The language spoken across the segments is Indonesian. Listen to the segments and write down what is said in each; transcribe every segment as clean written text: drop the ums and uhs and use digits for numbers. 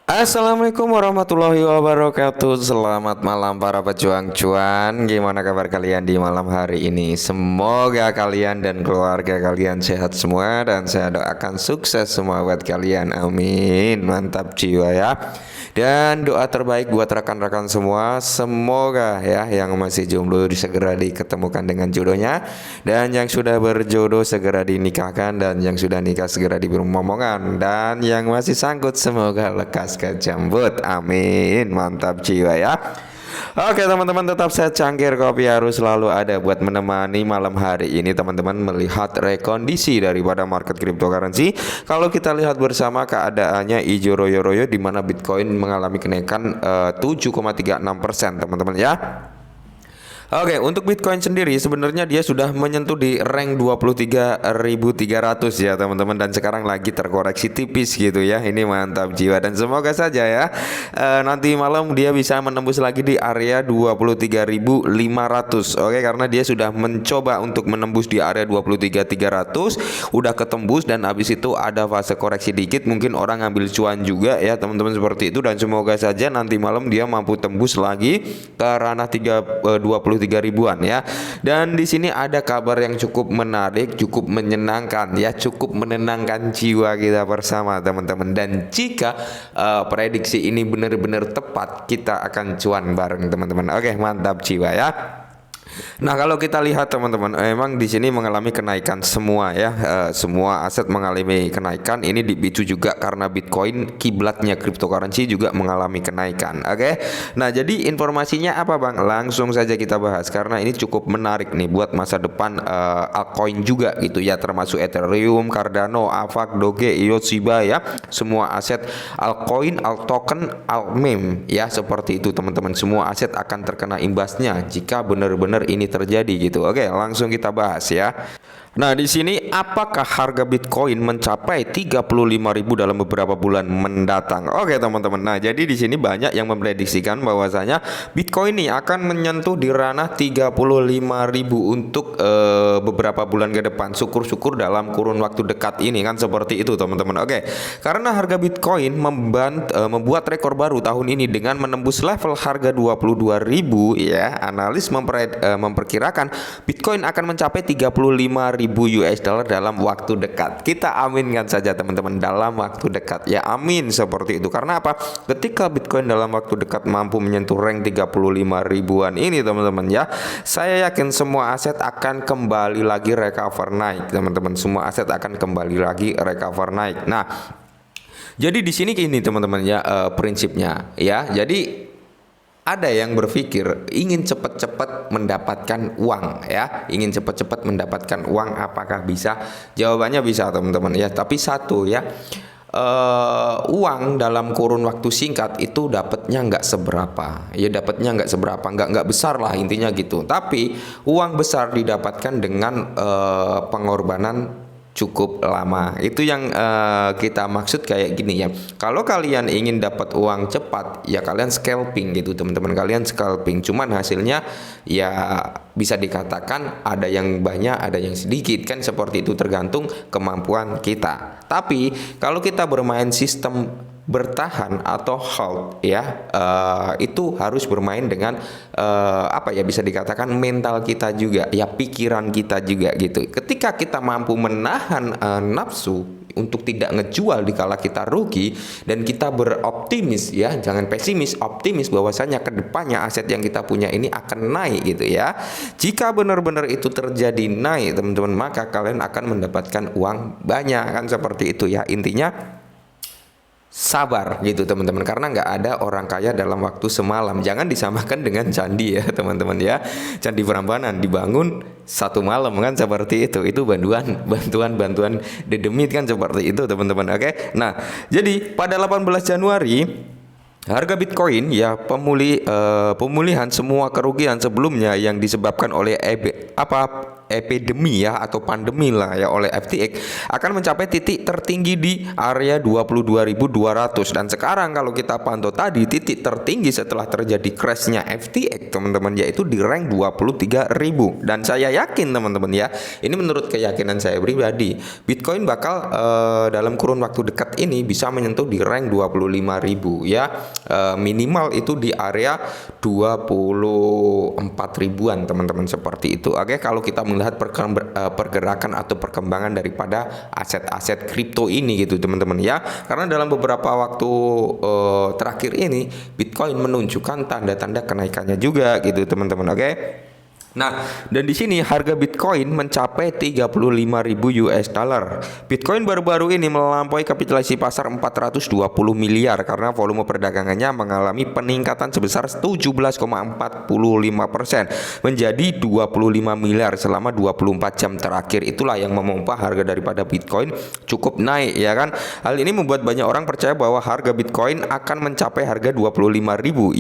Assalamualaikum warahmatullahi wabarakatuh. Selamat malam para pejuang cuan. Gimana kabar kalian di malam hari ini? Semoga kalian dan keluarga kalian sehat semua, dan saya doakan sukses semua buat kalian. Amin. Mantap jiwa ya. Dan doa terbaik buat rekan-rekan semua, semoga ya yang masih jomblo segera diketemukan dengan jodohnya, dan yang sudah berjodoh segera dinikahkan, dan yang sudah nikah segera diberi momongan, dan yang masih sangkut semoga lekas kejambut. Amin. Mantap jiwa ya. Oke teman-teman, tetap saya cangkir kopi harus selalu ada buat menemani malam hari ini teman-teman melihat rekondisi daripada market cryptocurrency. Kalau kita lihat bersama keadaannya hijau royo-royo, di mana Bitcoin mengalami kenaikan 7,36% teman-teman ya. Oke, untuk Bitcoin sendiri sebenarnya dia sudah menyentuh di rank 23.300 ya teman-teman, dan sekarang lagi terkoreksi tipis gitu ya. Ini mantap jiwa, dan semoga saja ya nanti malam dia bisa menembus lagi di area 23.500. Oke, karena dia sudah mencoba untuk menembus di area 23.300, udah ketembus, dan habis itu ada fase koreksi dikit, mungkin orang ngambil cuan juga ya teman-teman, seperti itu. Dan semoga saja nanti malam dia mampu tembus lagi ke ranah 23 ribuan ya. Dan di sini ada kabar yang cukup menarik, cukup menyenangkan ya, cukup menenangkan jiwa kita bersama teman-teman. Dan jika prediksi ini benar-benar tepat, kita akan cuan bareng teman-teman. Oke, mantap jiwa ya. Nah, kalau kita lihat teman-teman, memang di sini mengalami kenaikan semua ya, semua aset mengalami kenaikan. Ini dipicu juga karena Bitcoin, kiblatnya cryptocurrency, juga mengalami kenaikan. Oke. Nah, jadi informasinya apa Bang? Langsung saja kita bahas karena ini cukup menarik nih buat masa depan altcoin juga gitu ya, termasuk Ethereum, Cardano, Avax, Doge, EOS, Shiba ya. Semua aset altcoin, alttoken, altmeme ya, seperti itu teman-teman. Semua aset akan terkena imbasnya jika benar-benar ini terjadi gitu. Oke, langsung kita bahas ya. Nah, di sini apakah harga Bitcoin mencapai 35.000 dalam beberapa bulan mendatang? Oke, teman-teman. Nah, jadi di sini banyak yang memprediksikan bahwasanya Bitcoin ini akan menyentuh di ranah 35.000 untuk beberapa bulan ke depan. Syukur-syukur dalam kurun waktu dekat ini kan, seperti itu, teman-teman. Oke. Karena harga Bitcoin membuat rekor baru tahun ini dengan menembus level harga 22.000 ya. Analis memperkirakan Bitcoin akan mencapai 35.000 US dollar dalam waktu dekat. Kita aminkan saja teman-teman, dalam waktu dekat ya, amin seperti itu. Karena apa? Ketika Bitcoin dalam waktu dekat mampu menyentuh rank 35 ribuan ini teman-teman ya, saya yakin semua aset akan kembali lagi recover naik teman-teman. Semua aset akan kembali lagi recover naik. Nah, jadi di sini gini teman-teman ya, prinsipnya ya. Jadi ada yang berpikir ingin cepat-cepat mendapatkan uang ya, ingin cepat-cepat mendapatkan uang. Apakah bisa? Jawabannya bisa teman-teman ya, tapi satu ya, uang dalam kurun waktu singkat itu dapatnya nggak seberapa ya, dapatnya nggak seberapa, nggak besar lah intinya gitu. Tapi uang besar didapatkan dengan pengorbanan cukup lama. Itu yang kita maksud kayak gini ya. Kalau kalian ingin dapat uang cepat ya, kalian scalping gitu teman-teman, kalian scalping. Cuman hasilnya ya bisa dikatakan ada yang banyak, ada yang sedikit kan, seperti itu, tergantung kemampuan kita. Tapi kalau kita bermain sistem bertahan atau hold ya, itu harus bermain dengan apa ya, bisa dikatakan mental kita juga ya, pikiran kita juga gitu. Ketika kita mampu menahan nafsu untuk tidak ngejual dikala kita rugi, dan kita beroptimis ya, jangan pesimis, optimis bahwasanya kedepannya aset yang kita punya ini akan naik gitu ya. Jika benar-benar itu terjadi naik teman-teman, maka kalian akan mendapatkan uang banyak kan, seperti itu ya. Intinya sabar gitu teman-teman, karena nggak ada orang kaya dalam waktu semalam. Jangan disamakan dengan candi ya teman-teman ya. Candi Prambanan dibangun satu malam kan, seperti itu bantuan dedemit kan, seperti itu teman-teman. Oke. Nah, jadi pada 18 Januari harga Bitcoin ya pemulihan semua kerugian sebelumnya yang disebabkan oleh epidemi ya atau pandemi lah ya oleh FTX akan mencapai titik tertinggi di area 22.200, dan sekarang kalau kita pantau tadi titik tertinggi setelah terjadi crashnya FTX teman-teman yaitu di rank 23.000, dan saya yakin teman-teman ya, ini menurut keyakinan saya pribadi, Bitcoin bakal dalam kurun waktu dekat ini bisa menyentuh di rank 25.000 ya, minimal itu di area 24 ribuan teman-teman seperti itu. Oke, kalau kita melihat pergerakan atau perkembangan daripada aset-aset kripto ini gitu teman-teman ya, karena dalam beberapa waktu terakhir ini Bitcoin menunjukkan tanda-tanda kenaikannya juga gitu teman-teman. Oke. Nah, dan di sini harga Bitcoin mencapai 35.000 US dollar. Bitcoin baru-baru ini melampaui kapitalisasi pasar 420 miliar karena volume perdagangannya mengalami peningkatan sebesar 17,45% menjadi 25 miliar selama 24 jam terakhir. Itulah yang memompa harga daripada Bitcoin cukup naik ya kan. Hal ini membuat banyak orang percaya bahwa harga Bitcoin akan mencapai harga 25.000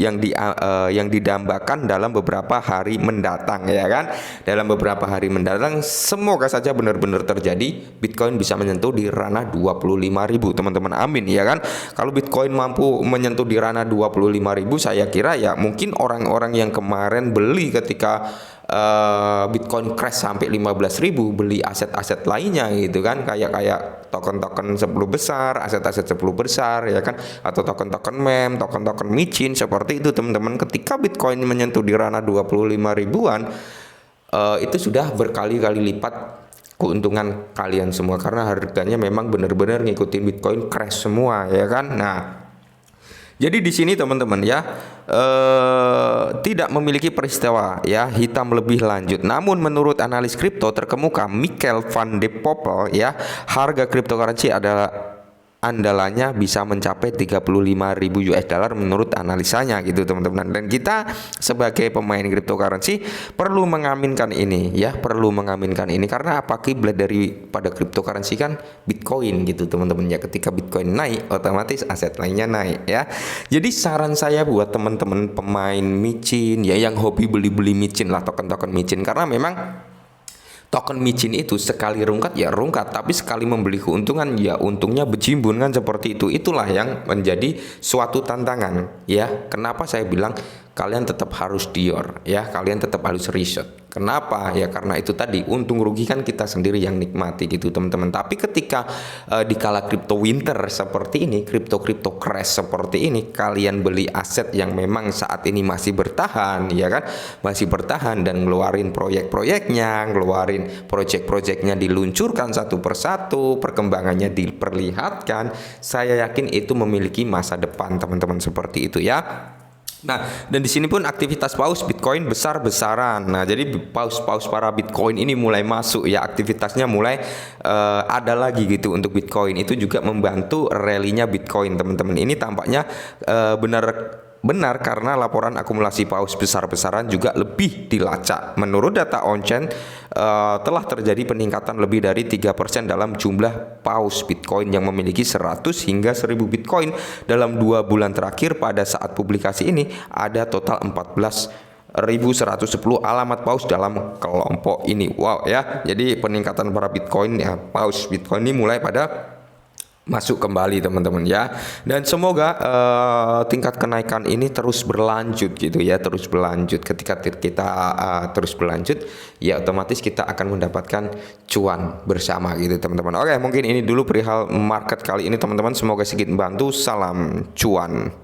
yang didambakan dalam beberapa hari mendatang ya kan. Dalam beberapa hari mendatang semoga saja benar-benar terjadi, Bitcoin bisa menyentuh di ranah 25.000 teman-teman, amin ya kan. Kalau Bitcoin mampu menyentuh di ranah 25.000, saya kira ya mungkin orang-orang yang kemarin beli ketika Bitcoin crash sampai 15.000 beli aset-aset lainnya gitu kan, kayak token-token 10 besar, aset-aset 10 besar ya kan, atau token-token meme, token-token micin seperti itu teman-teman. Ketika Bitcoin menyentuh di ranah 25 ribuan, itu sudah berkali-kali lipat keuntungan kalian semua karena harganya memang benar-benar ngikutin Bitcoin crash semua ya kan. Nah, jadi di sini teman-teman ya tidak memiliki peristiwa ya hitam lebih lanjut. Namun menurut analis kripto terkemuka Michael van de Poppel ya, harga cryptocurrency adalah andalannya bisa mencapai 35.000 US dollar menurut analisanya gitu teman-teman. Dan kita sebagai pemain cryptocurrency perlu mengaminkan ini ya, perlu mengaminkan ini karena apa, kiblat daripada cryptocurrency kan Bitcoin gitu teman-teman ya. Ketika Bitcoin naik otomatis aset lainnya naik ya. Jadi saran saya buat teman-teman pemain micin ya yang hobi beli-beli micin lah, token-token micin, karena memang token micin itu sekali rungkat ya rungkat, tapi sekali membeli keuntungan ya untungnya berjimbun kan seperti itu. Itulah yang menjadi suatu tantangan ya. Kenapa saya bilang kalian tetap harus dior ya, kalian tetap harus riset. Kenapa? Ya karena itu tadi, untung rugi kan kita sendiri yang nikmati gitu teman-teman. Tapi ketika di kala crypto winter seperti ini, crypto crash seperti ini, kalian beli aset yang memang saat ini masih bertahan ya kan, masih bertahan dan ngeluarin proyek-proyeknya, ngeluarin project-projectnya, diluncurkan satu persatu, perkembangannya diperlihatkan, saya yakin itu memiliki masa depan teman-teman seperti itu ya. Nah, dan di sini pun aktivitas paus Bitcoin besar-besaran. Nah, jadi paus-paus para Bitcoin ini mulai masuk ya, aktivitasnya mulai ada lagi gitu untuk Bitcoin. Itu juga membantu rally-nya Bitcoin, teman-teman. Ini tampaknya benar karena laporan akumulasi paus besar-besaran juga lebih dilacak. Menurut data on-chain telah terjadi peningkatan lebih dari 3% dalam jumlah paus Bitcoin yang memiliki 100 hingga 1000 Bitcoin dalam 2 bulan terakhir. Pada saat publikasi ini ada total 14.110 alamat paus dalam kelompok ini. Wow ya, jadi peningkatan para Bitcoin ya, paus Bitcoin ini mulai pada masuk kembali teman-teman ya. Dan semoga tingkat kenaikan ini terus berlanjut gitu ya, terus berlanjut. Ketika kita terus berlanjut ya otomatis kita akan mendapatkan cuan bersama gitu teman-teman. Oke, mungkin ini dulu perihal market kali ini teman-teman, semoga sedikit membantu. Salam cuan.